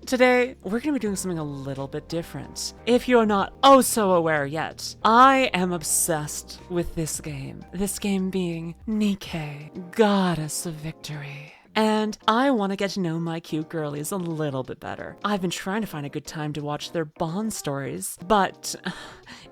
Today, we're going to be doing something a little bit different. If you're not oh so aware yet, I am obsessed with this game. This game being Nikke, Goddess of Victory. And I want to get to know my cute girlies a little bit better. I've been trying to find a good time to watch their bond stories, but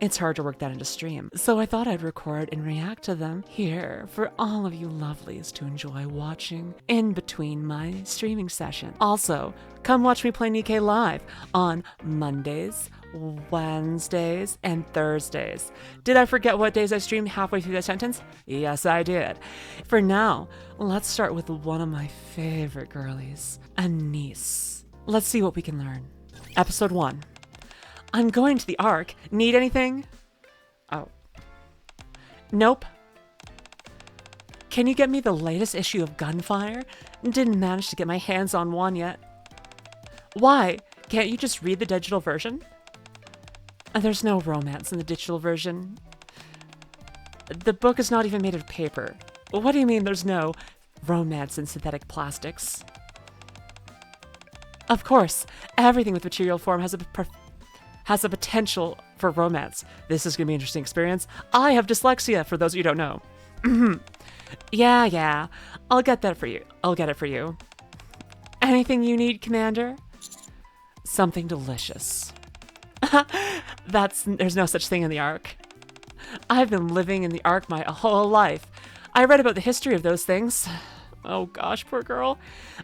it's hard to work that into stream. So I thought I'd record and react to them here for all of you lovelies to enjoy watching in between my streaming session. Also, come watch me play Nikke live on Mondays, Wednesdays, and Thursdays. Did I forget what days I streamed halfway through that sentence? Yes, I did. For now, let's start with one of my favorite girlies, Anise. Let's see what we can learn. Episode 1. I'm going to the Ark. Need anything? Oh. Nope. Can you get me the latest issue of Gunfire? Didn't manage to get my hands on one yet. Why? Can't you just read the digital version? There's no romance in the digital version. The book is not even made of paper. What do you mean there's no romance in synthetic plastics? Of course, everything with material form has a potential for romance. This is going to be an interesting experience. I have dyslexia, for those of you who don't know. Yeah. I'll get that for you. I'll get it for you. Anything you need, Commander? Something delicious. There's no such thing in the Ark. I've been living in the Ark my whole life. I read about the history of those things. Oh gosh, poor girl.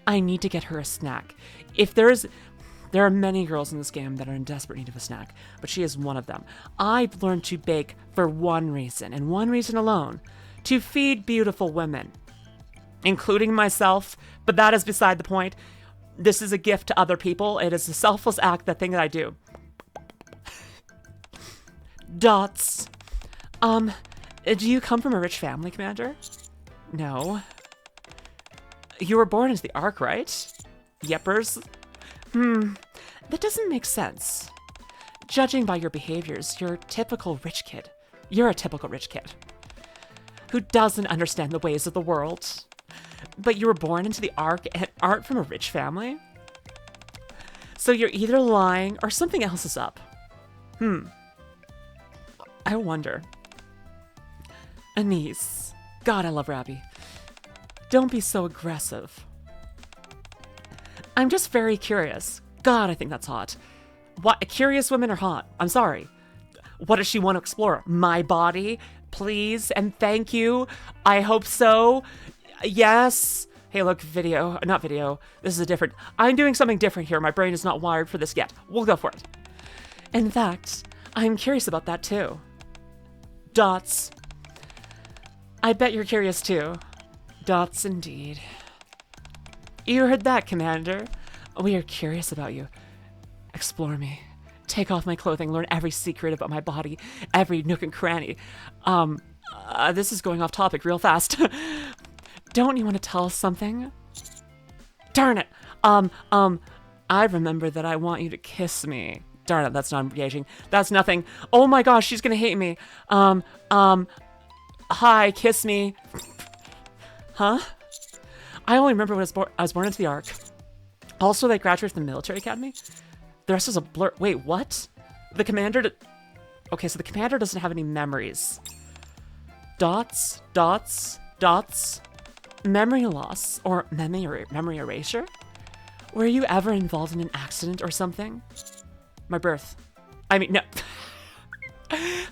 I need to get her a snack. There are many girls in this game that are in desperate need of a snack, but she is one of them. I've learned to bake for one reason, and one reason alone. To feed beautiful women. Including myself, but that is beside the point. This is a gift to other people. It is a selfless act, that thing that I do. Dots. Do you come from a rich family, Commander? No. You were born into the Ark, right? Yeppers? That doesn't make sense. Judging by your behaviors, you're a typical rich kid. You're a typical rich kid. Who doesn't understand the ways of the world. But you were born into the Ark and aren't from a rich family? So you're either lying or something else is up. I wonder. Anise. God, I love Rabbi. Don't be so aggressive. I'm just very curious. God, I think that's hot. What? Curious women are hot. I'm sorry. What does she want to explore? My body? Please and thank you. I hope so. Yes. Hey, look, video. Not video. This is a different... I'm doing something different here. My brain is not wired for this yet. We'll go for it. In fact, I'm curious about that too. Dots. I bet you're curious too. Dots indeed. You heard that, Commander. We are curious about you. Explore me. Take off my clothing, learn every secret about my body, every nook and cranny. This is going off topic real fast. Don't you want to tell us something? Darn it. I remember that I want you to kiss me. Darn it, that's not engaging. That's nothing. Oh my gosh, she's gonna hate me. Hi, kiss me. Huh? I only remember when I was born into the Ark. Also, they graduated from the military academy. The rest is a blur. Wait, what? The commander... Okay, so the commander doesn't have any memories. Dots. Memory loss or memory erasure? Were you ever involved in an accident or something? My birth. I mean, no.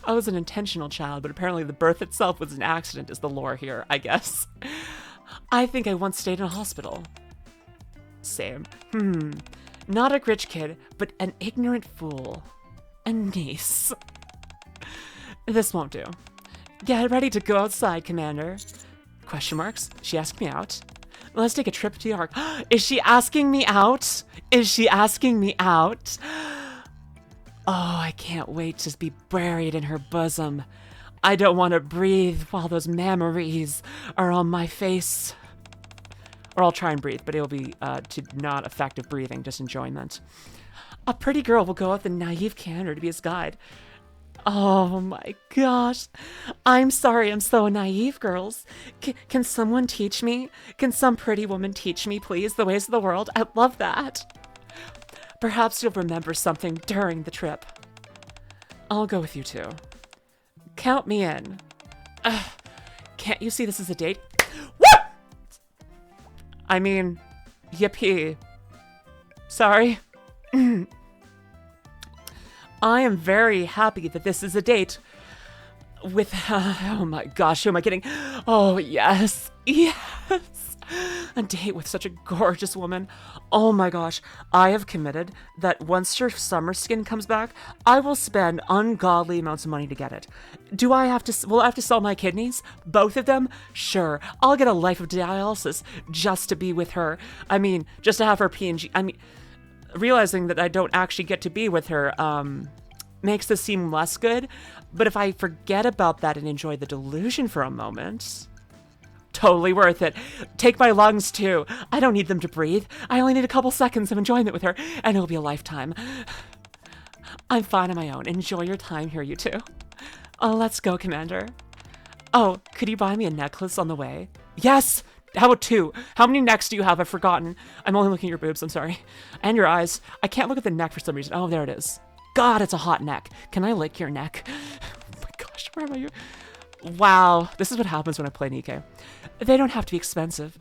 I was an intentional child, but apparently the birth itself was an accident is the lore here, I guess. I think I once stayed in a hospital. Same. Not a rich kid, but an ignorant fool. Anise. This won't do. Get ready to go outside, Commander. Question marks? She asked me out. Let's take a trip to the Ark. Is she asking me out? Is she asking me out? Oh, I can't wait to be buried in her bosom. I don't want to breathe while those memories are on my face. Or I'll try and breathe, but it'll be to not effective breathing, just enjoyment. A pretty girl will go out with a naive candor to be his guide. Oh my gosh. I'm sorry I'm so naive, girls. Can someone teach me? Can some pretty woman teach me, please, the ways of the world? I'd love that. Perhaps you'll remember something during the trip. I'll go with you too. Count me in. Can't you see this is a date? What? I mean, yippee. Sorry. I am very happy that this is a date with, oh my gosh, who am I kidding? Oh, yes, yes. A date with such a gorgeous woman. Oh my gosh, I have committed that once your summer skin comes back, I will spend ungodly amounts of money to get it. Will I have to sell my kidneys? Both of them? Sure, I'll get a life of dialysis just to be with her. I mean, just to have her P&G. I mean, realizing that I don't actually get to be with her, makes this seem less good. But if I forget about that and enjoy the delusion for a moment, totally worth it. Take my lungs too. I don't need them to breathe. I only need a couple seconds of enjoyment with her, and it'll be a lifetime. I'm fine on my own. Enjoy your time here, you two. Oh, let's go, Commander. Oh, could you buy me a necklace on the way? Yes! How about 2? How many necks do you have? I've forgotten. I'm only looking at your boobs, I'm sorry. And your eyes. I can't look at the neck for some reason. Oh, there it is. God, it's a hot neck. Can I lick your neck? Oh my gosh, where am I? Wow, this is what happens when I play Nikke. They don't have to be expensive.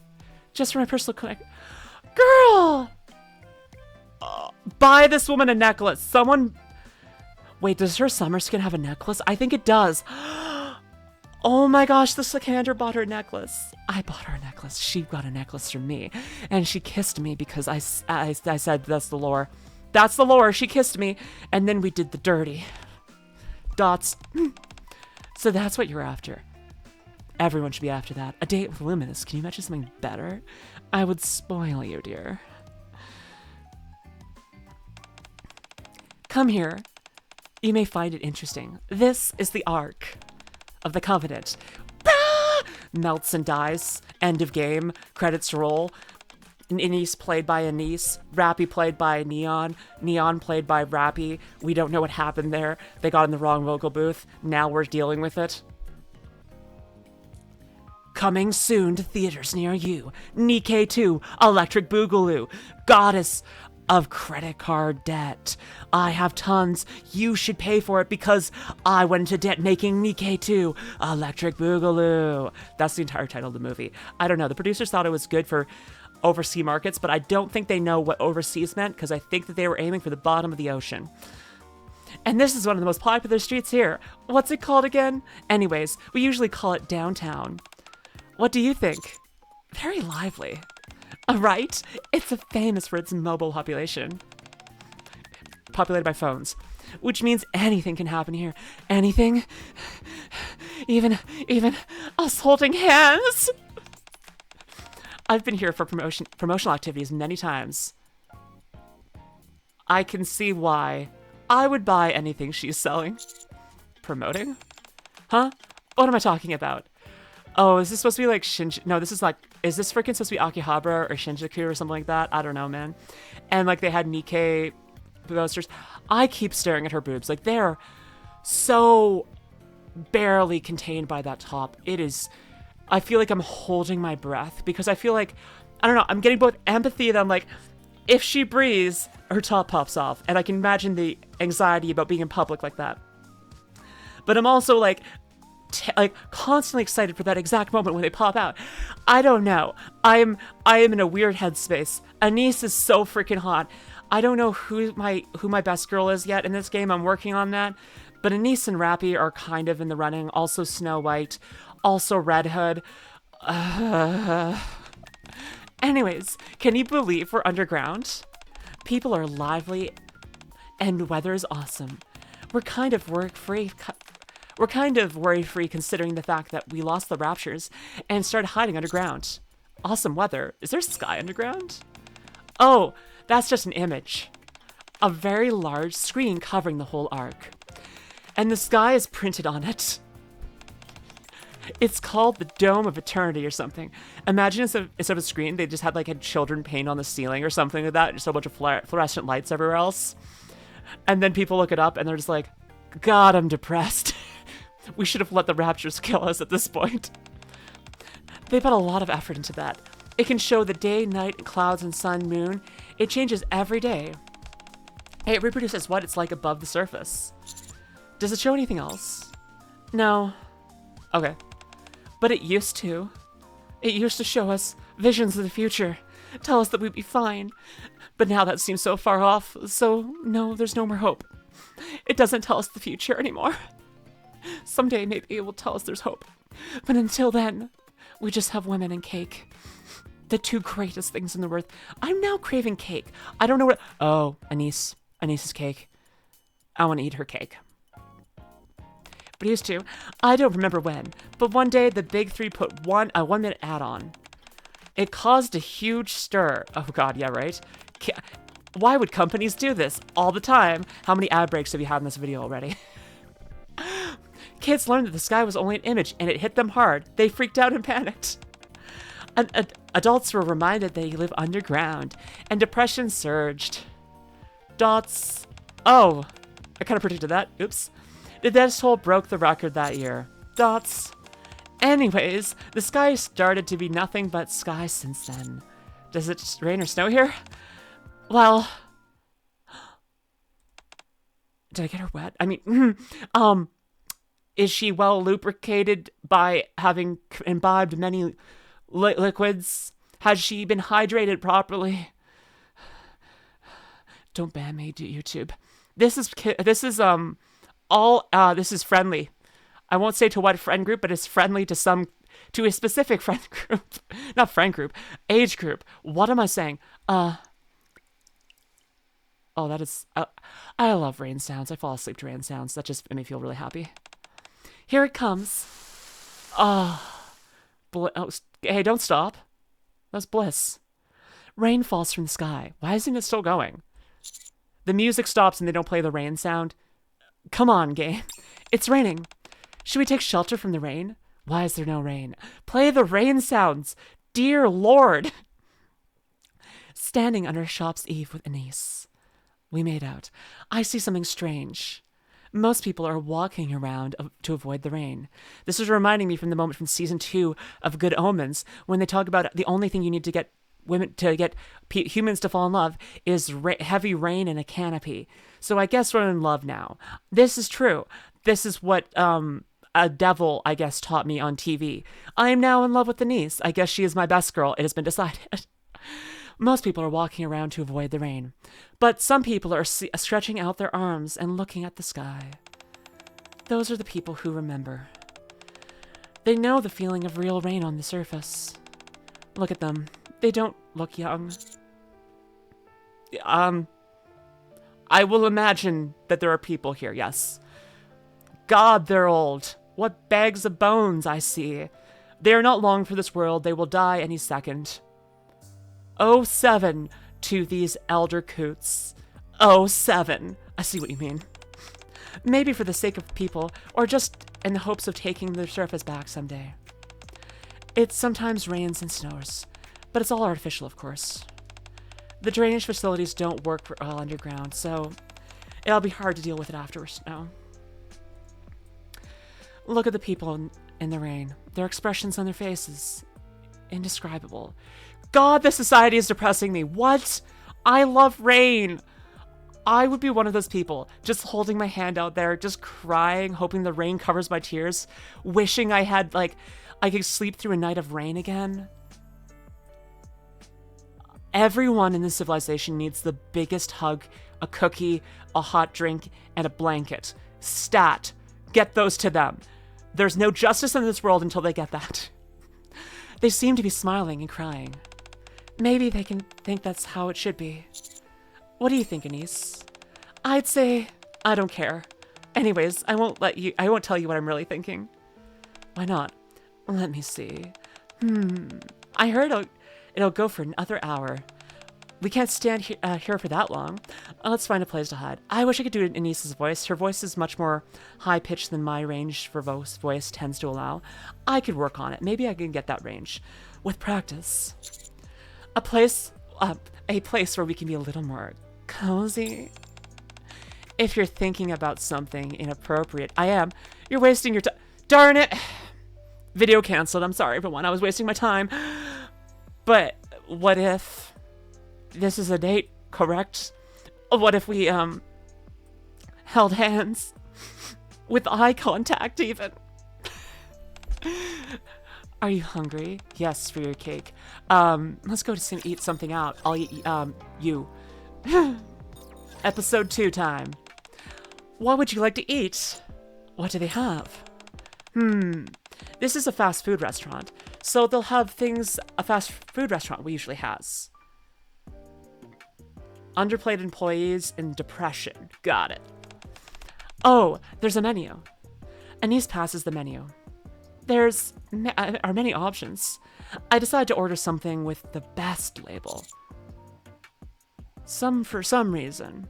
Just for my personal connect. Girl! Buy this woman a necklace. Someone... Wait, does her summer skin have a necklace? I think it does. Oh my gosh, the commander bought her a necklace. I bought her a necklace. She got a necklace from me. And she kissed me because I said that's the lore. That's the lore. She kissed me. And then we did the dirty. Dots. So that's what you're after. Everyone should be after that. A date with Luminous. Can you imagine something better? I would spoil you, dear. Come here. You may find it interesting. This is the Ark of the Covenant. Melts and dies. End of game. Credits roll. Anise played by Anise. Rappy played by Neon. Neon played by Rappy. We don't know what happened there. They got in the wrong vocal booth. Now we're dealing with it. Coming soon to theaters near you. Nikke 2, Electric Boogaloo, Goddess of Credit Card Debt. I have tons. You should pay for it because I went into debt making Nikke 2, Electric Boogaloo. That's the entire title of the movie. I don't know. The producers thought it was good for overseas markets, but I don't think they know what overseas meant because I think that they were aiming for the bottom of the ocean. And this is one of the most popular streets here. What's it called again? Anyways, we usually call it downtown. What do you think? Very lively. Right? It's famous for its mobile population. Populated by phones. Which means anything can happen here. Anything. Even us holding hands. I've been here for promotional activities many times. I can see why. I would buy anything she's selling. Promoting? Huh? What am I talking about? Oh, is this supposed to be like No, this is like... Is this freaking supposed to be Akihabara or Shinjuku or something like that? I don't know, man. And like they had Nikke posters. I keep staring at her boobs. Like they're so barely contained by that top. It is... I feel like I'm holding my breath because I feel like... I don't know. I'm getting both empathy and I'm like... If she breathes, her top pops off. And I can imagine the anxiety about being in public like that. But I'm also like constantly excited for that exact moment when they pop out. I don't know. I am in a weird headspace. Anise is so freaking hot. I don't know who my best girl is yet in this game. I'm working on that. But Anise and Rappy are kind of in the running. Also Snow White. Also Red Hood. Anyways, can you believe we're underground? People are lively and weather is awesome. We're kind of worry-free considering the fact that we lost the raptures and started hiding underground. Awesome weather. Is there sky underground? Oh, that's just an image. A very large screen covering the whole arc. And the sky is printed on it. It's called the Dome of Eternity or something. Imagine instead of a screen, they just had like children paint on the ceiling or something like that. Just a bunch of fluorescent lights everywhere else. And then people look it up and they're just like, God, I'm depressed. We should have let the raptures kill us at this point. They put a lot of effort into that. It can show the day, night, clouds, and sun, moon. It changes every day. It reproduces what it's like above the surface. Does it show anything else? No. Okay. But it used to. It used to show us visions of the future. Tell us that we'd be fine. But now that seems so far off, so no, there's no more hope. It doesn't tell us the future anymore. Someday maybe it will tell us there's hope. But until then, we just have women and cake. The two greatest things in the world. I'm now craving cake. I don't know what... Oh, Anise. Anise's cake. I want to eat her cake. But used to. I don't remember when, but one day the big three put a 1 minute ad on. It caused a huge stir. Oh god, yeah, right? Why would companies do this all the time? How many ad breaks have you had in this video already? Kids learned that the sky was only an image, and it hit them hard. They freaked out and panicked. Adults were reminded they live underground, and depression surged. Dots. Oh, I kind of predicted that. Oops. The Death Toll broke the record that year. Dots. Anyways, the sky started to be nothing but sky since then. Does it rain or snow here? Well... Did I get her wet? I mean, is she well lubricated by having imbibed many liquids? Has she been hydrated properly? Don't ban me, YouTube. This is friendly. I won't say to what friend group, but it's friendly to a specific friend group. Not friend group, age group. What am I saying? Oh, that is... I love rain sounds. I fall asleep to rain sounds. That just made me feel really happy. Here it comes. Hey, don't stop. That's bliss. Rain falls from the sky. Why isn't it still going? The music stops and they don't play the rain sound. Come on, game. It's raining. Should we take shelter from the rain? Why is there no rain? Play the rain sounds. Dear Lord. Standing under a shop's eave with Anise. We made out. I see something strange. Most people are walking around to avoid the rain. This is reminding me from the moment from season 2 of Good Omens, when they talk about the only thing you need to get humans to fall in love is heavy rain and a canopy. So I guess we're in love now. This is true. This is what a devil, I guess, taught me on TV. I am now in love with Anise. I guess she is my best girl. It has been decided. Most people are walking around to avoid the rain, but some people are stretching out their arms and looking at the sky. Those are the people who remember. They know the feeling of real rain on the surface. Look at them. They don't look young. I will imagine that there are people here, yes. God, they're old. What bags of bones I see. They are not long for this world. They will die any second. 07 to these elder coots. 07. I see what you mean. Maybe for the sake of people, or just in the hopes of taking their surface back someday. It sometimes rains and snows, but it's all artificial, of course. The drainage facilities don't work well underground, so it'll be hard to deal with it after snow. Look at the people in the rain. Their expressions on their faces. Indescribable. God, this society is depressing me. What? I love rain. I would be one of those people, just holding my hand out there, just crying, hoping the rain covers my tears, wishing I had, I could sleep through a night of rain again. Everyone in this civilization needs the biggest hug, a cookie, a hot drink, and a blanket. Stat. Get those to them. There's no justice in this world until they get that. They seem to be smiling and crying. Maybe they can think that's how it should be. What do you think, Anise? I'd say I don't care. Anyways, I won't tell you what I'm really thinking. Why not? Let me see. I heard it'll go for another hour. We can't stand here for that long. Let's find a place to hide. I wish I could do it in Anise's voice. Her voice is much more high-pitched than my range for voice tends to allow. I could work on it. Maybe I can get that range. With practice. A place where we can be a little more cozy. If you're thinking about something inappropriate, I am. You're wasting your time. Darn it! Video canceled. I'm sorry, everyone. I was wasting my time. But what if... This is a date, correct? What if we, held hands? With eye contact, even. Are you hungry? Yes, for your cake. Let's go to eat something out. I'll eat, you. Episode 2 time. What would you like to eat? What do they have? This is a fast food restaurant, so they'll have things a fast food restaurant usually has. Underpaid employees and depression. Got it. Oh, there's a menu. Anise passes the menu. There's are many options. I decide to order something with the best label. For some reason.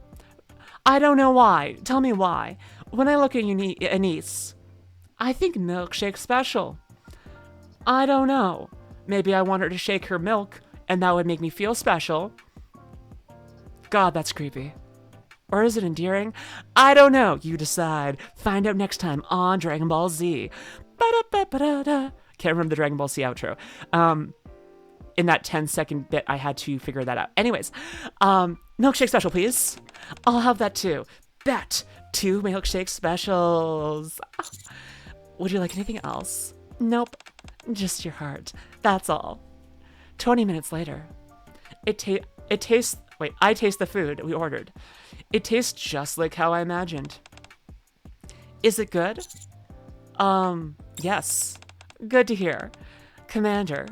I don't know why. Tell me why. When I look at Anise, I think milkshake special. I don't know. Maybe I want her to shake her milk, and that would make me feel special. God, that's creepy. Or is it endearing? I don't know. You decide. Find out next time on Dragon Ball Z. Ba-da-ba-ba-da-da. Can't remember the Dragon Ball Z outro. In that 10-second bit, I had to figure that out. Anyways, milkshake special, please. I'll have that too. Bet. 2 milkshake specials. Would you like anything else? Nope. Just your heart. That's all. 20 minutes later. I taste the food we ordered. It tastes just like how I imagined. Is it good? Yes. Good to hear. Commander,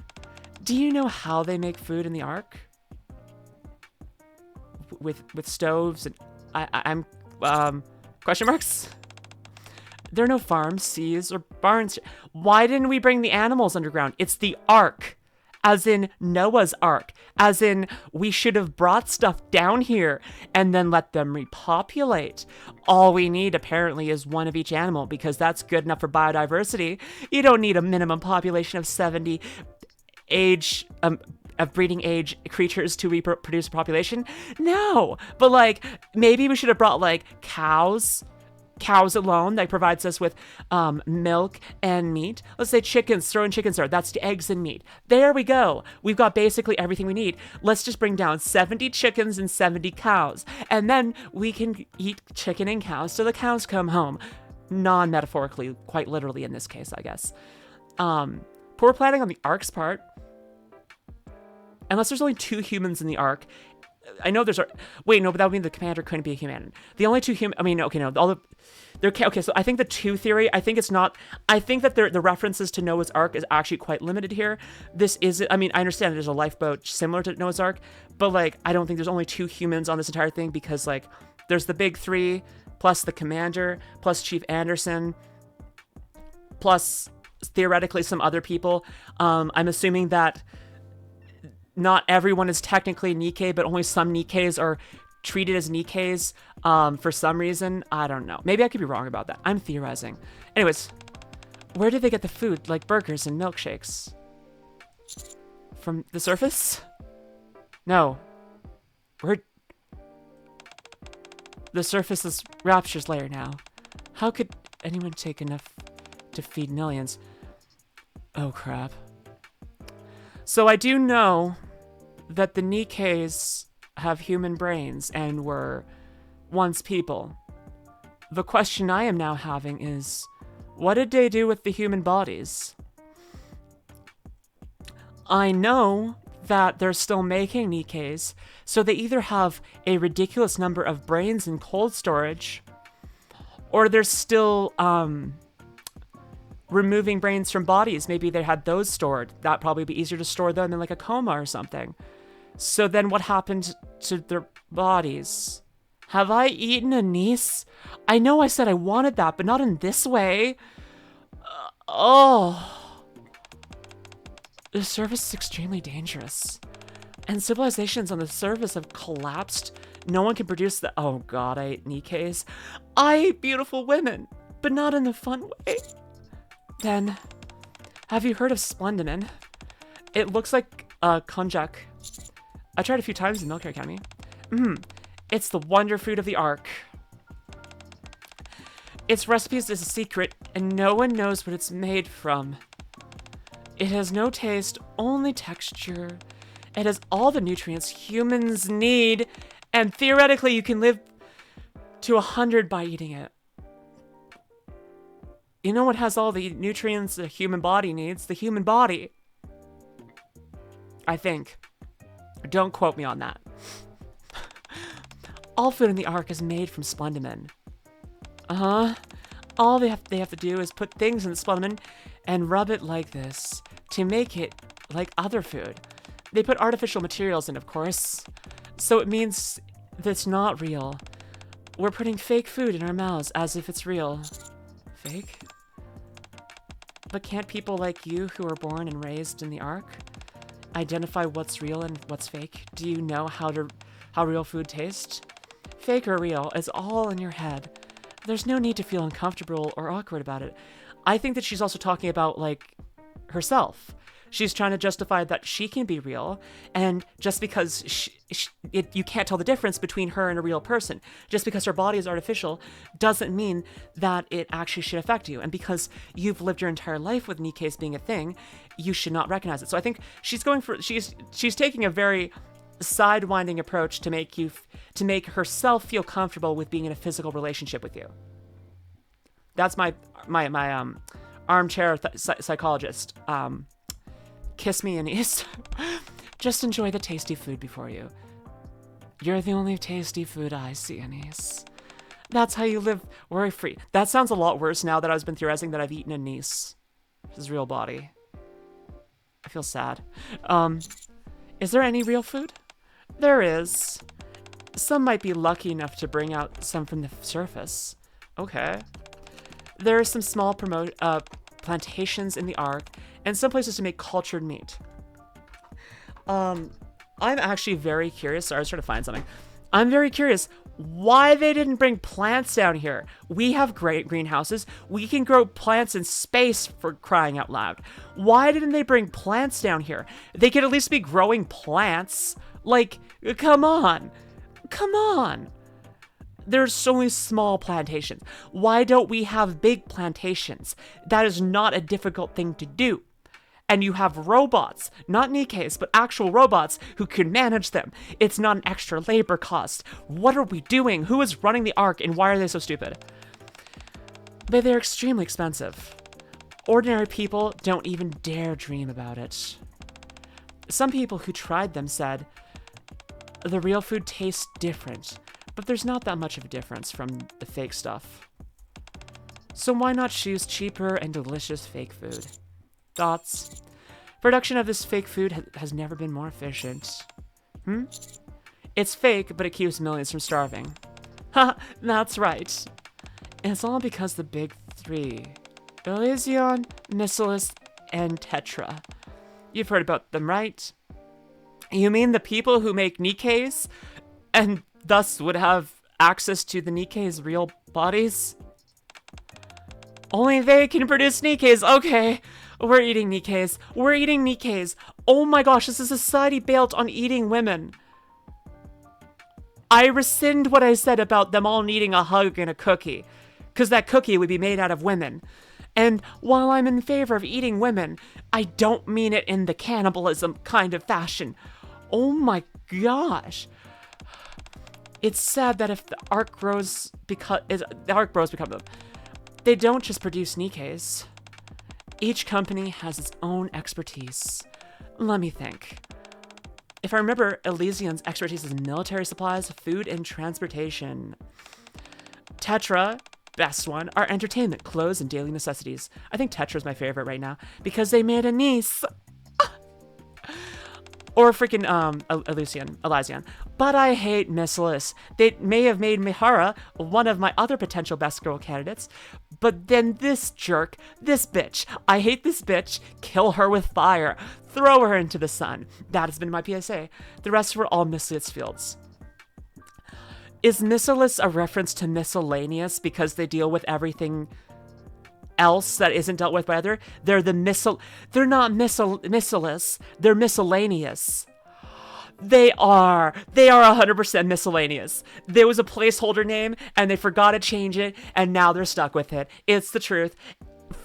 do you know how they make food in the Ark? With stoves and I'm question marks? There are no farms, seas, or barns. Why didn't we bring the animals underground? It's the Ark. As in Noah's Ark. As in, we should have brought stuff down here and then let them repopulate. All we need, apparently, is 1 of each animal, because that's good enough for biodiversity. You don't need a minimum population of 70 of breeding age creatures to reproduce a population. No, but like, maybe we should have brought like cows alone that provides us with milk and meat. Let's say chickens, throw in chickens there. That's the eggs and meat. There we go. We've got basically everything we need. Let's just bring down 70 chickens and 70 cows. And then we can eat chicken and cows till the cows come home. Non-metaphorically, quite literally in this case, I guess. Poor planning on the Ark's part. Unless there's only 2 humans in the Ark. I know there's... Wait, no, but that would mean the commander couldn't be a human. The only 2 human... I mean, okay, no. Okay, so I think the 2 theory, I think it's not... I think that the references to Noah's Ark is actually quite limited here. This is... I mean, I understand there's a lifeboat similar to Noah's Ark, but, like, I don't think there's only 2 humans on this entire thing because, like, there's the big 3, plus the commander, plus Chief Anderson, plus, theoretically, some other people. I'm assuming that not everyone is technically Nikke, but only some Nikkes are treated as Nikkes for some reason. I don't know. Maybe I could be wrong about that. I'm theorizing. Anyways, where did they get the food, like burgers and milkshakes? From the surface? No. The surface is Rapture's lair now. How could anyone take enough to feed millions? Oh, crap. So I do know that the Nikkes have human brains and were once people. The question I am now having is, what did they do with the human bodies? I know that they're still making Nikkes, so they either have a ridiculous number of brains in cold storage, or they're still, removing brains from bodies. Maybe they had those stored. That'd probably be easier to store them in like a coma or something. So then what happened to their bodies? Have I eaten Anise? I know I said I wanted that, but not in this way. The surface is extremely dangerous. And civilizations on the surface have collapsed. No one can produce the... Oh god, I ate Nikkes. I ate beautiful women, but not in the fun way. Then, have you heard of Splendimin? It looks like konjac. I tried a few times in Military Academy. It's the wonder food of the Ark. Its recipes is a secret, and no one knows what it's made from. It has no taste, only texture. It has all the nutrients humans need, And theoretically, you can live to 100 by eating it. You know what has all the nutrients the human body needs? The human body. I think. Don't quote me on that. All food in the Ark is made from splendimen. All they have to do is put things in the splendimen and rub it like this to make it like other food. They put artificial materials in, of course. So it means that's not real. We're putting fake food in our mouths as if it's real. Fake? But can't people like you who were born and raised in the Ark identify what's real and what's fake? Do you know how real food tastes? Fake or real is all in your head. There's no need to feel uncomfortable or awkward about it. I think that she's also talking about, like, herself. She's trying to justify that she can be real, and just because you can't tell the difference between her and a real person, just because her body is artificial, doesn't mean that it actually should affect you. And because you've lived your entire life with Nikke's being a thing, you should not recognize it. So I think she's taking a very sidewinding approach to make herself feel comfortable with being in a physical relationship with you. That's my armchair psychologist. Kiss me, Anise. Just enjoy the tasty food before you. You're the only tasty food I see, Anise. That's how you live worry-free. That sounds a lot worse now that I've been theorizing that I've eaten Anise. His real body. I feel sad. Is there any real food? There is. Some might be lucky enough to bring out some from the surface. Okay. There are some small plantations in the Ark, and some places to make cultured meat. I'm actually very curious. Sorry, I was trying to find something. I'm very curious why they didn't bring plants down here. We have great greenhouses. We can grow plants in space, for crying out loud. Why didn't they bring plants down here? They could at least be growing plants. Like, come on. Come on. There's so many small plantations. Why don't we have big plantations? That is not a difficult thing to do. And you have robots, not Nikke's, but actual robots who can manage them. It's not an extra labor cost. What are we doing? Who is running the Ark, and why are they so stupid? But they're extremely expensive. Ordinary people don't even dare dream about it. Some people who tried them said, the real food tastes different, but there's not that much of a difference from the fake stuff. So why not choose cheaper and delicious fake food? Thoughts? Production of this fake food has never been more efficient. It's fake, but it keeps millions from starving. Ha, that's right. And it's all because the big three. Elysion, Miscelis, and Tetra. You've heard about them, right? You mean the people who make Nikke's, and thus would have access to the Nikke's real bodies? Only they can produce Nikke's. Okay, we're eating Nikke's. We're eating Nikke's. Oh my gosh, this is a society built on eating women. I rescind what I said about them all needing a hug and a cookie, because that cookie would be made out of women. And while I'm in favor of eating women, I don't mean it in the cannibalism kind of fashion. Oh my gosh. It's sad that if the Ark grows because them. They don't just produce Nikke's. Each company has its own expertise. Let me think. If I remember, Elysion's expertise is military supplies, food, and transportation. Tetra, best one, are entertainment, clothes, and daily necessities. I think Tetra's my favorite right now because they made Anise. Or freaking Elysion. But I hate Miscelis. They may have made Mihara one of my other potential best girl candidates, but then this jerk, this bitch, I hate this bitch, kill her with fire, throw her into the sun. That has been my PSA. The rest were all Miscelis fields. Is Miscelis a reference to miscellaneous because they deal with everything else that isn't dealt with by other? They're not Miscelis, they're miscellaneous. They are 100% miscellaneous. There was a placeholder name and they forgot to change it and now they're stuck with it. It's the truth.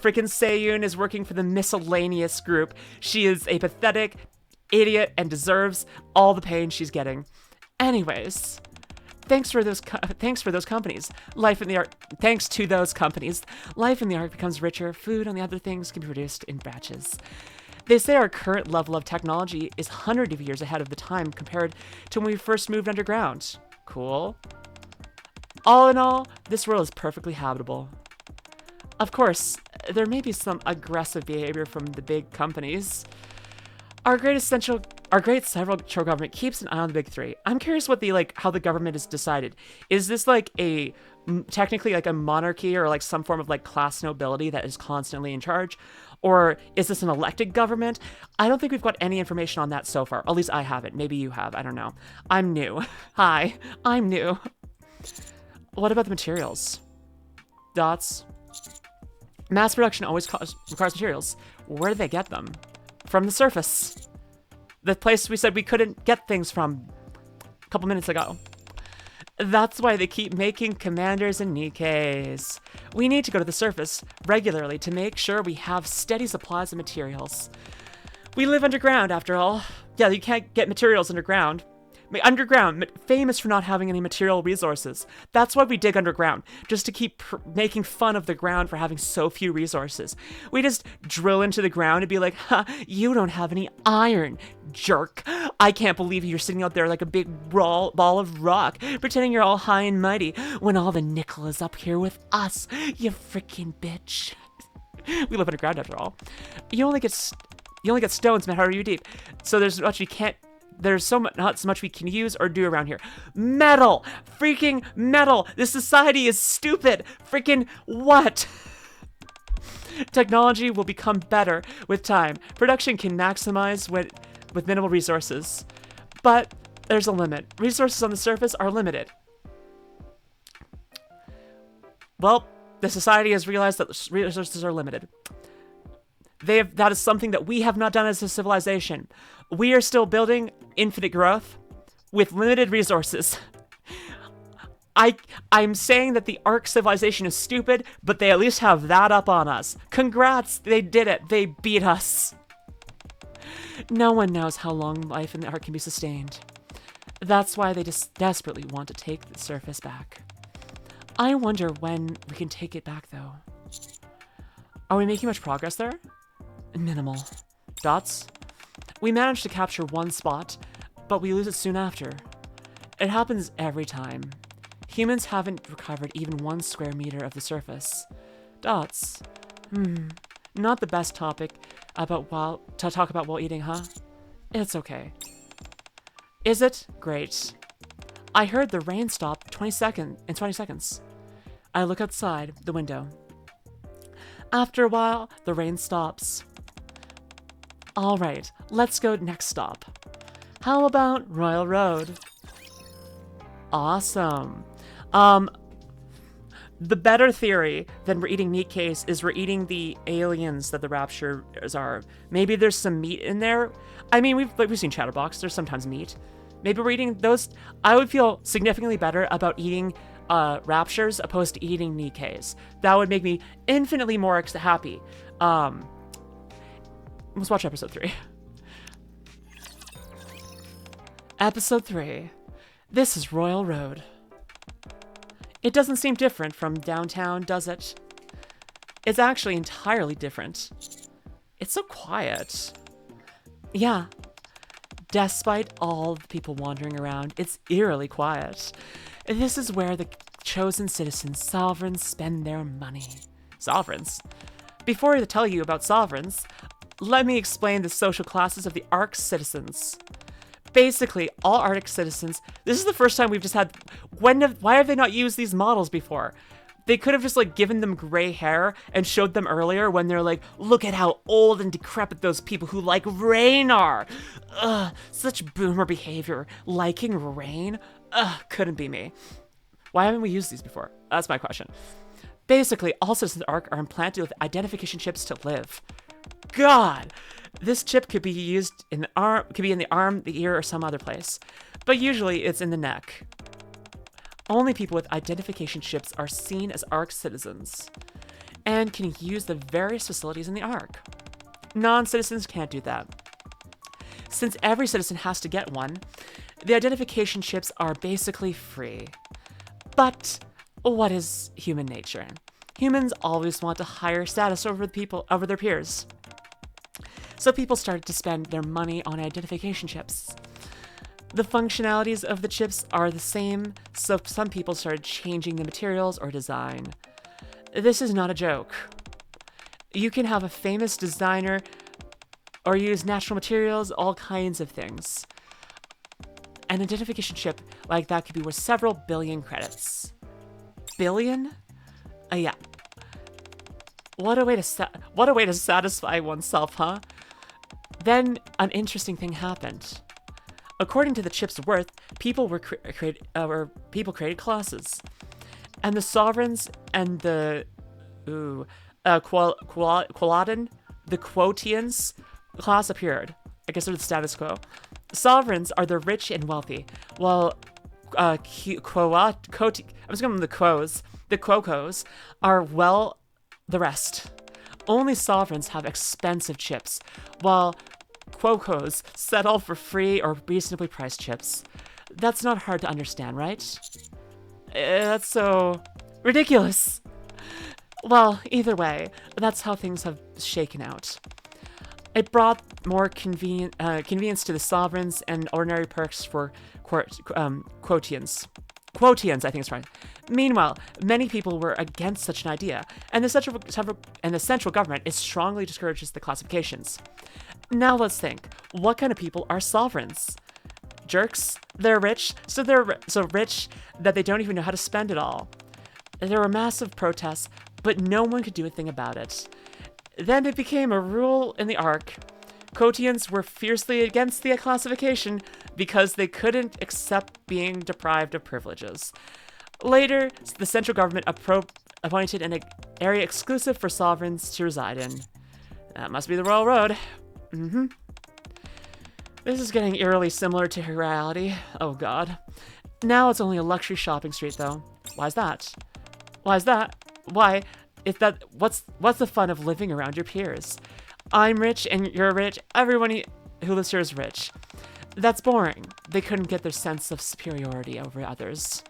Freaking Seiyun is working for the miscellaneous group. She is a pathetic idiot and deserves all the pain she's getting. Anyways, Thanks for those companies. Thanks to those companies, life in the Ark becomes richer. Food and the other things can be produced in batches. They say our current level of technology is hundreds of years ahead of the time compared to when we first moved underground. Cool. All in all, this world is perfectly habitable. Of course, there may be some aggressive behavior from the big companies. Our great central government keeps an eye on the big three. I'm curious what how the government is decided. Is this technically like a monarchy or like some form of like class nobility that is constantly in charge? Or is this an elected government? I don't think we've got any information on that so far. At least I haven't. Maybe you have. I don't know. I'm new. Hi, I'm new. What about the materials? Dots. Mass production always requires materials. Where do they get them? From the surface. The place we said we couldn't get things from a couple minutes ago. That's why they keep making commanders and Nikkes. We need to go to the surface regularly to make sure we have steady supplies of materials. We live underground, after all. Yeah, you can't get materials underground. Underground, famous for not having any material resources. That's why we dig underground, just to keep making fun of the ground for having so few resources. We just drill into the ground and be like, ha, you don't have any iron, jerk. I can't believe you're sitting out there like a big ball of rock, pretending you're all high and mighty, when all the nickel is up here with us, you freaking bitch. We live underground, after all. You only get stones, man, how are you deep? So there's not so much we can use or do around here. Metal! Freaking metal! This society is stupid! Freaking what? Technology will become better with time. Production can maximize with minimal resources. But there's a limit. Resources on the surface are limited. Well, the society has realized that resources are limited. That is something that we have not done as a civilization. We are still building infinite growth with limited resources. I'm saying that the Ark civilization is stupid, but they at least have that up on us. Congrats, they did it. They beat us. No one knows how long life in the Ark can be sustained. That's why they just desperately want to take the surface back. I wonder when we can take it back, though. Are we making much progress there? Minimal. Dots? We managed to capture one spot, but we lose it soon after. It happens every time. Humans haven't recovered even 1 square meter of the surface. Dots? Not the best topic to talk about while eating, huh? It's okay. Is it? Great. I heard the rain stop in 20 seconds. I look outside the window. After a while, the rain stops. All right, let's go next stop. How about Royal Road? Awesome. The better theory than we're eating meat case is we're eating the aliens that the raptures are. Maybe there's some meat in there. I mean, we've seen Chatterbox. There's sometimes meat. Maybe we're eating those. I would feel significantly better about eating raptures opposed to eating Nikkes. That would make me infinitely more happy. Let's watch episode 3. Episode 3. This is Royal Road. It doesn't seem different from downtown, does it? It's actually entirely different. It's so quiet. Yeah. Despite all the people wandering around, it's eerily quiet. This is where the chosen citizens, sovereigns, spend their money. Sovereigns? Before I tell you about sovereigns, let me explain the social classes of the Ark citizens. Basically, all Arctic citizens, this is the first time we've just had, why have they not used these models before? They could have just given them gray hair and showed them earlier when they're like, look at how old and decrepit those people who like rain are. Ugh, such boomer behavior. Liking rain? Ugh, couldn't be me. Why haven't we used these before? That's my question. Basically, all citizens of Ark are implanted with identification chips to live. God! This chip could be used in the arm, the ear, or some other place. But usually it's in the neck. Only people with identification chips are seen as Ark citizens and can use the various facilities in the Ark. Non-citizens can't do that. Since every citizen has to get one, the identification chips are basically free. But what is human nature? Humans always want a higher status over their peers. So people started to spend their money on identification chips. The functionalities of the chips are the same, so some people started changing the materials or design. This is not a joke. You can have a famous designer or use natural materials, all kinds of things. An identification chip like that could be worth several billion credits. Billion? Yeah. What a way to satisfy oneself, huh? Then an interesting thing happened. According to the chip's worth, people created classes, and the sovereigns and the quotients class appeared. I guess they're the status quo. Sovereigns are the rich and wealthy, while I'm just going with the quos. The quocos are, well, the rest. Only sovereigns have expensive chips, while quocos settle for free or reasonably priced chips. That's not hard to understand, right? That's so ridiculous. Well, either way, that's how things have shaken out. It brought more convenience to the sovereigns and ordinary perks for quotients. Quotients, I think it's right. Meanwhile, many people were against such an idea, and the central government strongly discourages the classifications. Now let's think, what kind of people are sovereigns? Jerks? They're rich, so they're so rich that they don't even know how to spend it all. There were massive protests, but no one could do a thing about it. Then it became a rule in the Ark. Quotients were fiercely against the classification because they couldn't accept being deprived of privileges. Later, the central government appointed an area exclusive for sovereigns to reside in. That must be the Royal Road. This is getting eerily similar to reality. Oh god. Now it's only a luxury shopping street, though. Why is that? Why is that? Why? What's the fun of living around your peers? I'm rich and you're rich. Everyone who lives here is rich. That's boring. They couldn't get their sense of superiority over others.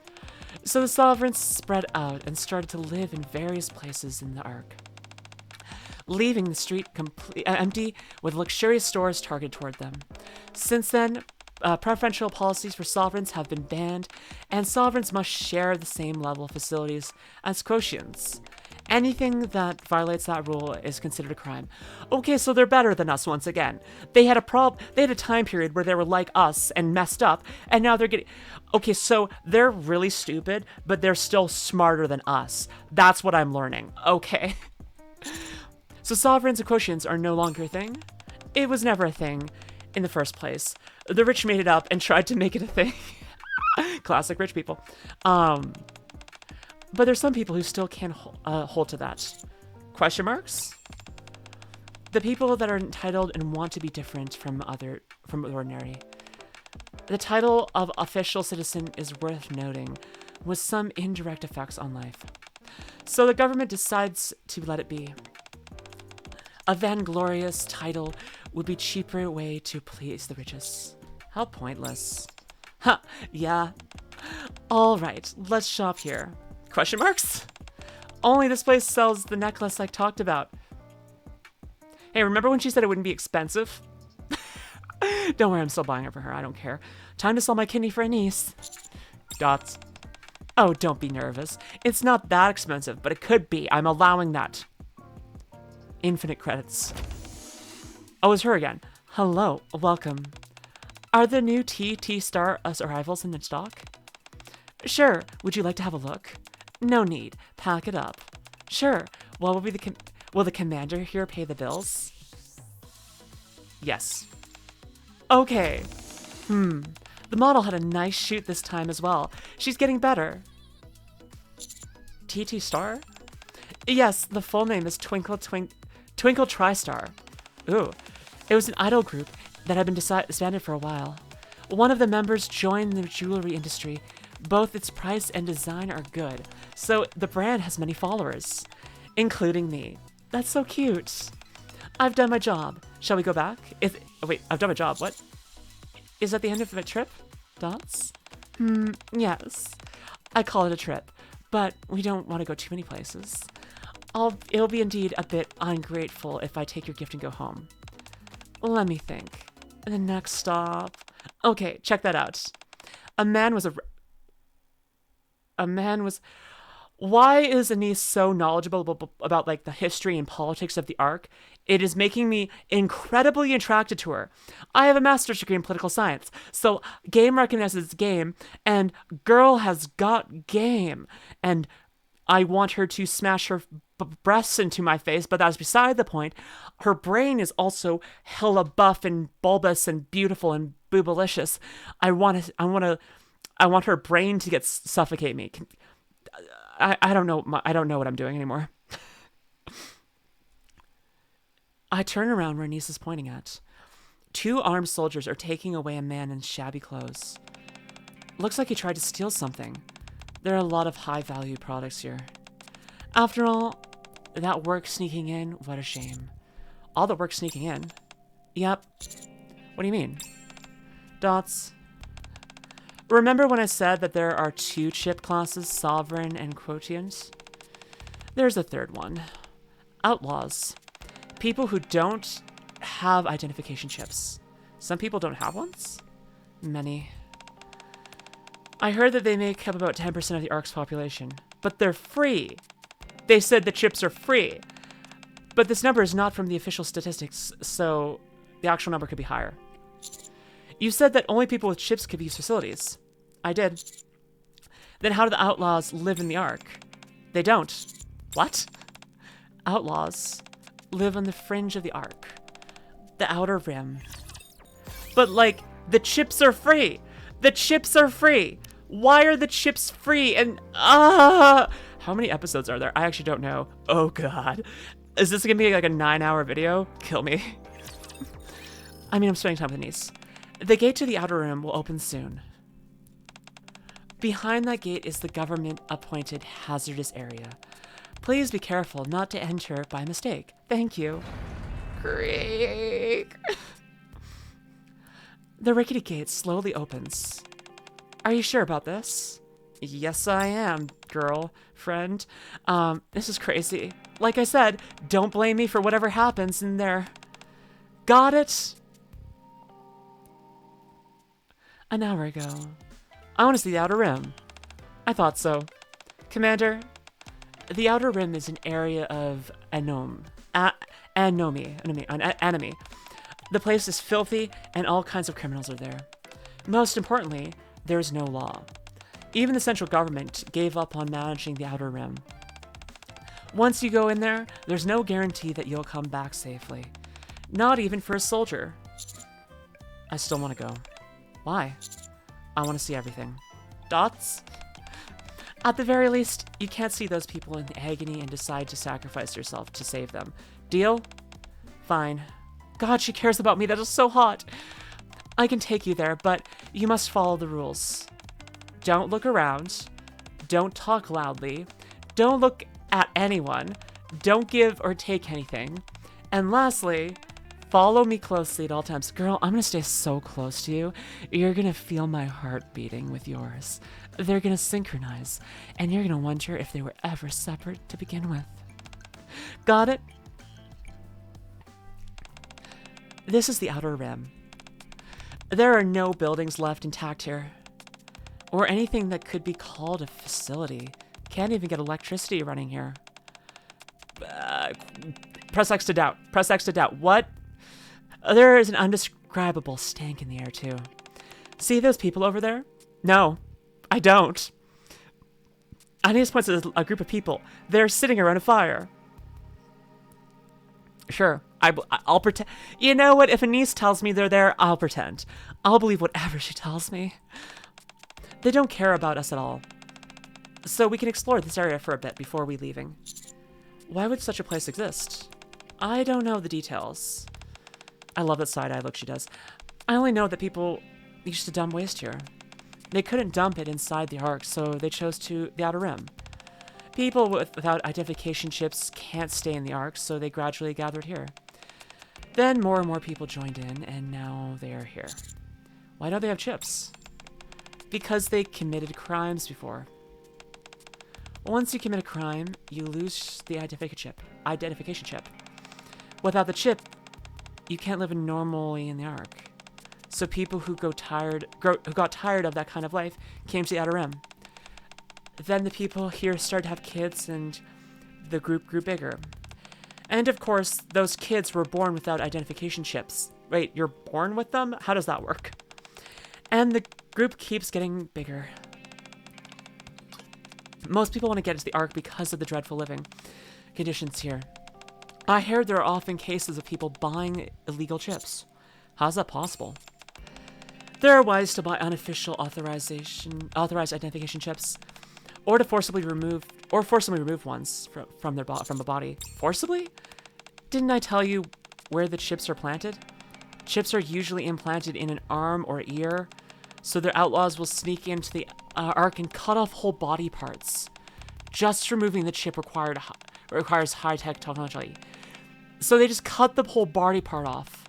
So the sovereigns spread out and started to live in various places in the Ark, leaving the street empty with luxurious stores targeted toward them. Since then, preferential policies for sovereigns have been banned, and sovereigns must share the same level of facilities as quotients. Anything that violates that rule is considered a crime. Okay, so they're better than us once again. They had a time period where they were like us and messed up, and now they're getting... Okay, so they're really stupid, but they're still smarter than us. That's what I'm learning. Okay. So sovereigns and quotients are no longer a thing? It was never a thing in the first place. The rich made it up and tried to make it a thing. Classic rich people. But there's some people who still can't hold to that. Question marks? The people that are entitled and want to be different from ordinary. The title of official citizen is worth noting, with some indirect effects on life. So the government decides to let it be. A vainglorious title would be a cheaper way to please the richest. How pointless. Ha, yeah. All right, let's shop here. Question marks? Only this place sells the necklace I talked about. Hey, remember when she said it wouldn't be expensive? Don't worry, I'm still buying it for her. I don't care. Time to sell my kidney for Anise. Dots. Oh, don't be nervous. It's not that expensive, but it could be. I'm allowing that. Infinite credits. Oh, it's her again. Hello, welcome. Are the new TT Star arrivals in the stock? Sure. Would you like to have a look? No need. Pack it up. Sure. What will be will the commander here pay the bills? Yes. Okay. The model had a nice shoot this time as well. She's getting better. TT Star? Yes, the full name is Twinkle TriStar. Ooh. It was an idol group that had been disbanded for a while. One of the members joined the jewelry industry. Both its price and design are good, so the brand has many followers, including me. That's so cute. I've done my job. Shall we go back? Wait, I've done my job. What? Is that the end of my trip? Dots? Yes. I call it a trip, but we don't want to go too many places. It'll be indeed a bit ungrateful if I take your gift and go home. Let me think. The next stop. Okay, check that out. Why is Anise so knowledgeable about like the history and politics of the Ark? It is making me incredibly attracted to her. I have a master's degree in political science, so game recognizes game, and girl has got game. And I want her to smash her breasts into my face, but that's beside the point. Her brain is also hella buff and bulbous and beautiful and boobalicious. I want her brain to suffocate me. I don't know. I don't know what I'm doing anymore. I turn around where Anise is pointing at. 2 armed soldiers are taking away a man in shabby clothes. Looks like he tried to steal something. There are a lot of high-value products here. After all, that work sneaking in, what a shame. All the work sneaking in? Yep. What do you mean? Dots. Remember when I said that there are 2 chip classes, Sovereign and Quotient? There's a third one. Outlaws. People who don't have identification chips. Some people don't have ones? Many. I heard that they make up about 10% of the Ark's population, but they're free. They said the chips are free. But this number is not from the official statistics, so the actual number could be higher. You said that only people with chips could use facilities. I did. Then how do the outlaws live in the Ark? They don't. What? Outlaws live on the fringe of the Ark. The outer rim. But like, the chips are free! The chips are free! Why are the chips free? And, how many episodes are there? I actually don't know. Oh god. Is this gonna be like a 9-hour video? Kill me. I mean, I'm spending time with Anise. The gate to the outer rim will open soon. Behind that gate is the government-appointed hazardous area. Please be careful not to enter by mistake. Thank you. Creak. The rickety gate slowly opens. Are you sure about this? Yes, I am, girl, friend. This is crazy. Like I said, don't blame me for whatever happens in there. Got it? An hour ago. I want to see the Outer Rim. I thought so. Commander, the Outer Rim is an area of enemy. The place is filthy, and all kinds of criminals are there. Most importantly, there is no law. Even the central government gave up on managing the Outer Rim. Once you go in there, there's no guarantee that you'll come back safely. Not even for a soldier. I still want to go. Why? I want to see everything. Dots? At the very least, you can't see those people in agony and decide to sacrifice yourself to save them. Deal? Fine. God, she cares about me. That is so hot. I can take you there, but you must follow the rules. Don't look around. Don't talk loudly. Don't look at anyone. Don't give or take anything. And lastly, follow me closely at all times. Girl, I'm gonna stay so close to you. You're gonna feel my heart beating with yours. They're gonna synchronize, and you're gonna wonder if they were ever separate to begin with. Got it? This is the Outer Rim. There are no buildings left intact here, or anything that could be called a facility. Can't even get electricity running here. Press X to doubt. Press X to doubt. What? There is an undescribable stank in the air, too. See those people over there? No, I don't. Anise points at a group of people. They're sitting around a fire. Sure, I'll pretend. You know what? If Anise tells me they're there, I'll pretend. I'll believe whatever she tells me. They don't care about us at all. So we can explore this area for a bit before we leaving. Why would such a place exist? I don't know the details. I love that side-eye look she does. I only know that people used to dump waste here. They couldn't dump it inside the Ark, so they chose the Outer Rim. People without identification chips can't stay in the Ark, so they gradually gathered here. Then more and more people joined in, and now they are here. Why don't they have chips? Because they committed crimes before. Once you commit a crime, you lose the identification chip. Without the chip, you can't live normally in the Ark. So people who got tired of that kind of life came to the Outer Rim. Then the people here started to have kids, and the group grew bigger. And of course, those kids were born without identification chips. Wait, you're born with them? How does that work? And the group keeps getting bigger. Most people want to get into the Ark because of the dreadful living conditions here. I heard there are often cases of people buying illegal chips. How's that possible? There are ways to buy unofficial authorized identification chips, or to forcibly remove ones from a body. Forcibly? Didn't I tell you where the chips are planted? Chips are usually implanted in an arm or ear, so their outlaws will sneak into the Ark and cut off whole body parts. Just removing the chip requires high-tech technology. So they just cut the whole body part off.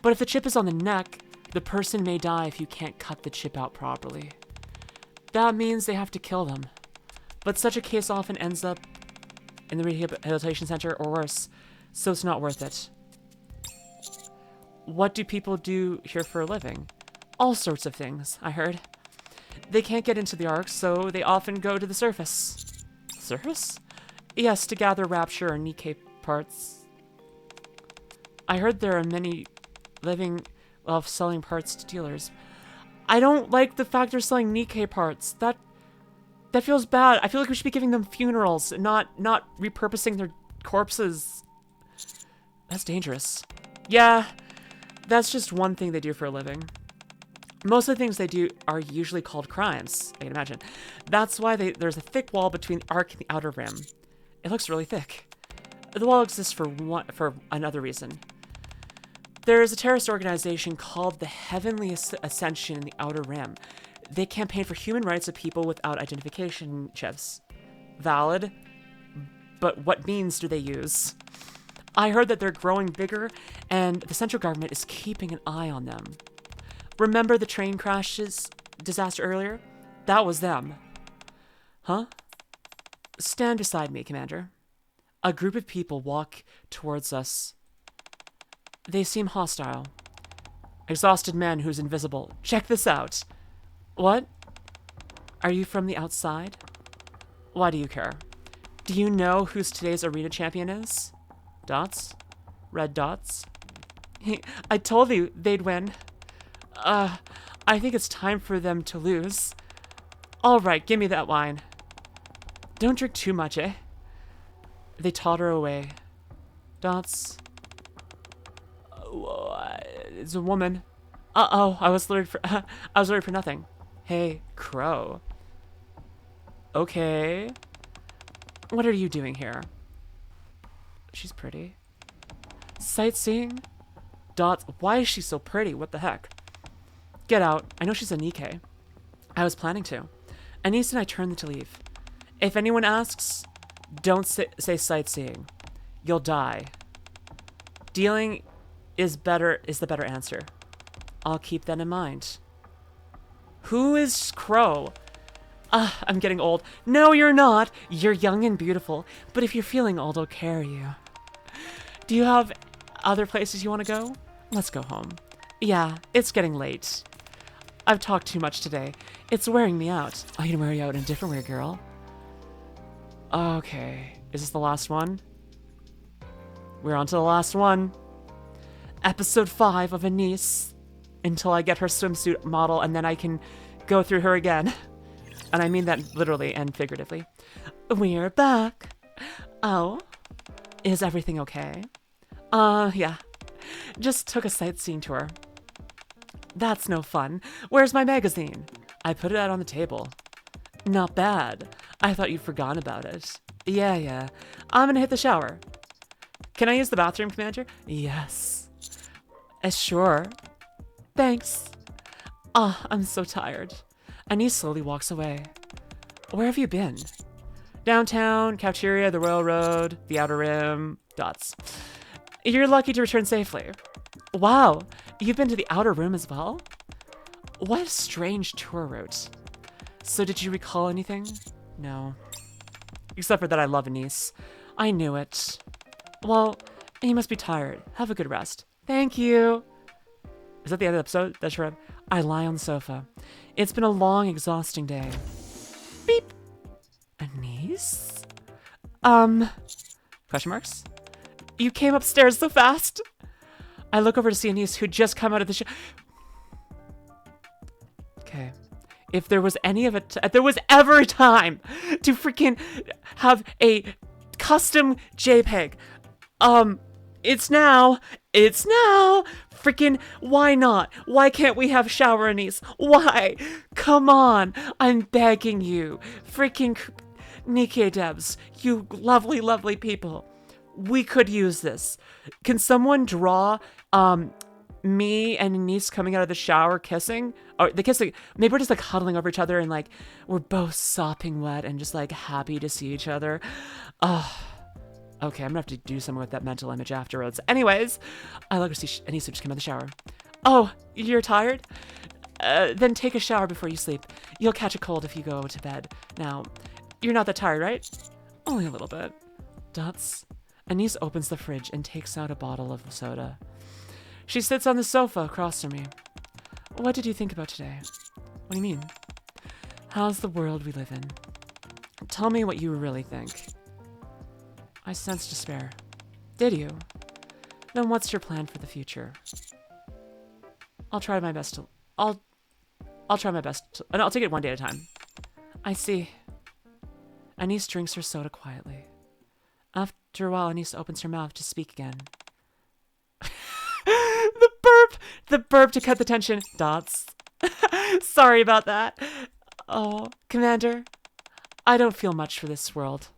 But if the chip is on the neck, the person may die if you can't cut the chip out properly. That means they have to kill them. But such a case often ends up in the rehabilitation center or worse, so it's not worth it. What do people do here for a living? All sorts of things, I heard. They can't get into the Ark, so they often go to the surface. Surface? Yes, to gather Rapture or Nikke parts. I heard there are many living of selling parts to dealers. I don't like the fact they're selling Nikke parts. That feels bad. I feel like we should be giving them funerals, not repurposing their corpses. That's dangerous. Yeah, that's just one thing they do for a living. Most of the things they do are usually called crimes, I can imagine. That's why there's a thick wall between the Ark and the Outer Rim. It looks really thick. The wall exists for another reason. There is a terrorist organization called the Heavenly Ascension in the Outer Rim. They campaign for human rights of people without identification chips. Valid, but what means do they use? I heard that they're growing bigger, and the central government is keeping an eye on them. Remember the train crashes disaster earlier? That was them. Huh? Stand beside me, Commander. A group of people walk towards us. They seem hostile. Exhausted man who's invisible. Check this out. What? Are you from the outside? Why do you care? Do you know who today's arena champion is? Dots? Red dots? I told you they'd win. I think it's time for them to lose. All right, give me that wine. Don't drink too much, eh? They totter away. Dots. It's a woman. Uh-oh, I was worried for nothing. Hey, Crow. Okay. What are you doing here? She's pretty. Sightseeing? Dots, why is she so pretty? What the heck? Get out. I know she's a Nikke. I was planning to. Anise and I turned to leave. If anyone asks, don't say sightseeing. You'll die. Dealing is the better answer. I'll keep that in mind. Who is Crow? I'm getting old. No, you're not. You're young and beautiful. But if you're feeling old, I'll carry you. Do you have other places you want to go? Let's go home. Yeah, it's getting late. I've talked too much today. It's wearing me out. I can wear you out in a different way, girl. Okay. Is this the last one? We're on to the last one. Episode 5 of Anise. Until I get her swimsuit model, and then I can go through her again. And I mean that literally and figuratively. We're back. Oh. Is everything okay? Yeah. Just took a sightseeing tour. That's no fun. Where's my magazine? I put it out on the table. Not bad. I thought you'd forgotten about it. Yeah. I'm gonna hit the shower. Can I use the bathroom, Commander? Yes. Sure. Thanks. I'm so tired. Anise slowly walks away. Where have you been? Downtown, cafeteria, the Royal Road, the Outer Rim, Dots. You're lucky to return safely. Wow, you've been to the Outer Rim as well? What a strange tour route. So did you recall anything? No. Except for that I love Anise. I knew it. Well, you must be tired. Have a good rest. Thank you. Is that the end of the episode? That's right. I lie on the sofa. It's been a long, exhausting day. Beep. Anise? Question marks? You came upstairs so fast. I look over to see Anise, who'd just come out of the shower. Okay. If there was any of it, if there was ever a time to freaking have a custom JPEG, it's now. It's now. Freaking, why not? Why can't we have shower Anise? Why? Come on. I'm begging you. Freaking Nikke devs, you lovely, lovely people. We could use this. Can someone draw, me and Anise coming out of the shower kissing? Or the kissing, maybe we're just like huddling over each other and like we're both sopping wet and just like happy to see each other. Okay, I'm gonna have to do something with that mental image afterwards. Anyways, I like to see Anise just came out of the shower. Oh, you're tired? Then take a shower before you sleep. You'll catch a cold if you go to bed. Now, you're not that tired, right? Only a little bit. Dots. Anise opens the fridge and takes out a bottle of soda. She sits on the sofa across from me. What did you think about today? What do you mean? How's the world we live in? Tell me what you really think. I sensed despair. Did you? Then what's your plan for the future? I'll try my best to... I'll try my best to... And I'll take it one day at a time. I see. Anise drinks her soda quietly. After a while, Anise opens her mouth to speak again. The burp! The burp to cut the tension. Dots. Sorry about that. Oh, Commander, I don't feel much for this world.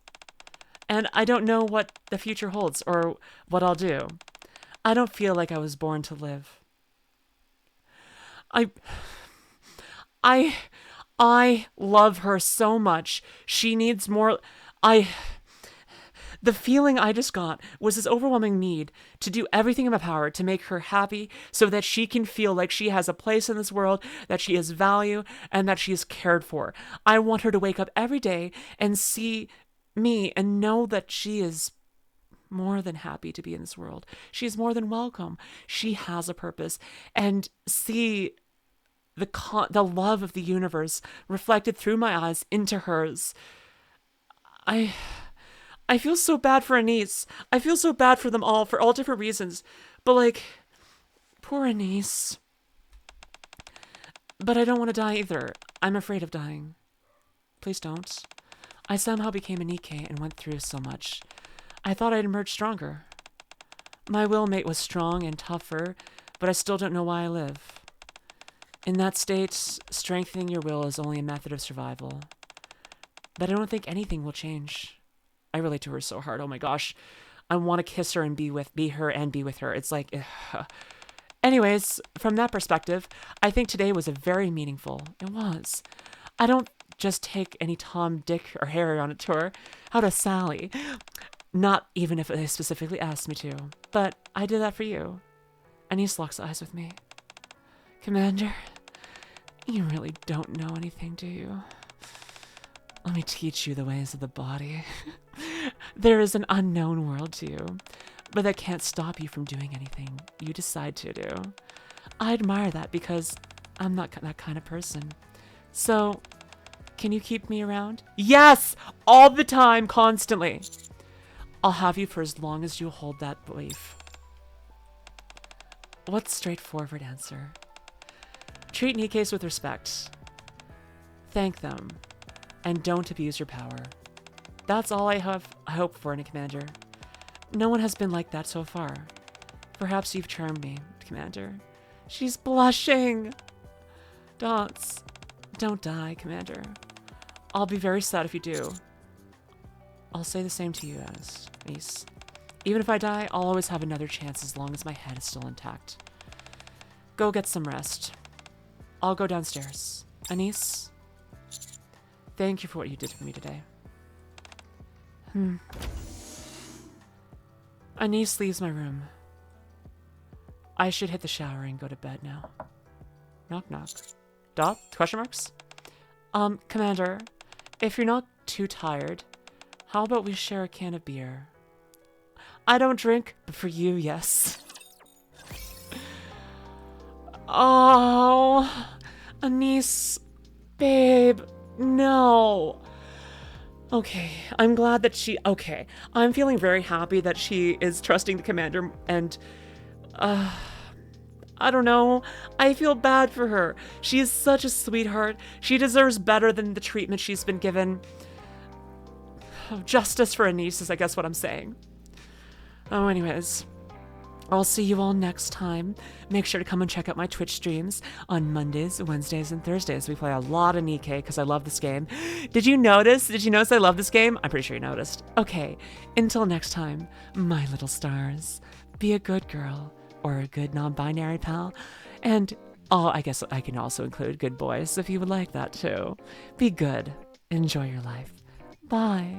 And I don't know what the future holds or what I'll do. I don't feel like I was born to live. I love her so much. She needs more. The feeling I just got was this overwhelming need to do everything in my power to make her happy so that she can feel like she has a place in this world, that she has value, and that she is cared for. I want her to wake up every day and see me and know that she is more than happy to be in this world. She is more than welcome. She has a purpose. And see the love of the universe reflected through my eyes into hers. I feel so bad for Anise. I feel so bad for them all for all different reasons. But like, poor Anise. But I don't want to die either. I'm afraid of dying. Please don't. I somehow became a Nikke and went through so much. I thought I'd emerge stronger. My willmate was strong and tougher, but I still don't know why I live. In that state, strengthening your will is only a method of survival. But I don't think anything will change. I relate to her so hard. Oh my gosh. I want to kiss her and be her and be with her. It's like, anyways, from that perspective, I think today was a very meaningful. It was. I don't just take any Tom, Dick, or Harry on a tour. How to Sally. Not even if they specifically asked me to. But I did that for you. Anise locks eyes with me. Commander, you really don't know anything, do you? Let me teach you the ways of the body. There is an unknown world to you, but that can't stop you from doing anything you decide to do. I admire that because I'm not that kind of person. So, can you keep me around? Yes! All the time, constantly. I'll have you for as long as you hold that belief. What's a straightforward answer? Treat Nikkes with respect. Thank them. And don't abuse your power. That's all I hope for in a commander. No one has been like that so far. Perhaps you've charmed me, Commander. She's blushing! Dots. Don't die, Commander. I'll be very sad if you do. I'll say the same to you, Anise. Even if I die, I'll always have another chance as long as my head is still intact. Go get some rest. I'll go downstairs. Anise, thank you for what you did for me today. Anise leaves my room. I should hit the shower and go to bed now. Knock, knock. Dot? Question marks? Commander, if you're not too tired, how about we share a can of beer? I don't drink, but for you, yes. Oh, Anise, babe, no. Okay, I'm glad that okay, I'm feeling very happy that she is trusting the commander, and, I don't know, I feel bad for her. She is such a sweetheart. She deserves better than the treatment she's been given. Justice for Anise is, I guess, what I'm saying. Oh, anyways, I'll see you all next time. Make sure to come and check out my Twitch streams on Mondays, Wednesdays, and Thursdays. We play a lot of Nikke because I love this game. Did you notice? Did you notice I love this game? I'm pretty sure you noticed. Okay, until next time, my little stars, be a good girl or a good non-binary pal. And, I guess I can also include good boys if you would like that too. Be good. Enjoy your life. Bye.